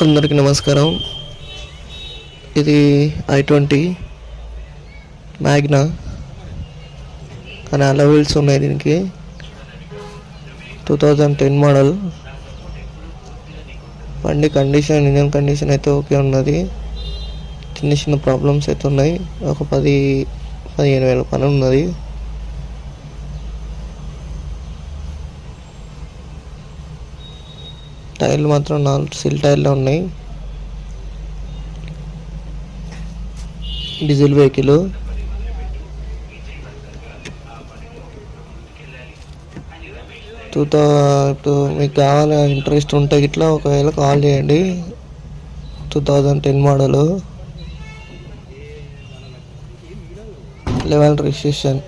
అందరికీ నమస్కారం. ఇది i20 మ్యాగ్నా కానీ అలా వీల్స్ ఉన్నాయి. దీనికి 2010 మోడల్. బండి కండిషన్, ఇంజన్ కండిషన్ అయితే ఓకే ఉన్నది. చిన్న చిన్న ప్రాబ్లమ్స్ అయితే ఉన్నాయి. ఒక 10-15 వేల పని ఉన్నది. టైర్లు మాత్రం 4 సిల్ టైర్లు ఉన్నాయి. Diesel vehicle. ఇప్పుడు మీకు కావాలి, ఇంట్రెస్ట్ ఉంటే ఇట్లా ఒకవేళ కాల్ చేయండి. 2010 మోడలు, 11 రిజిస్ట్రేషన్.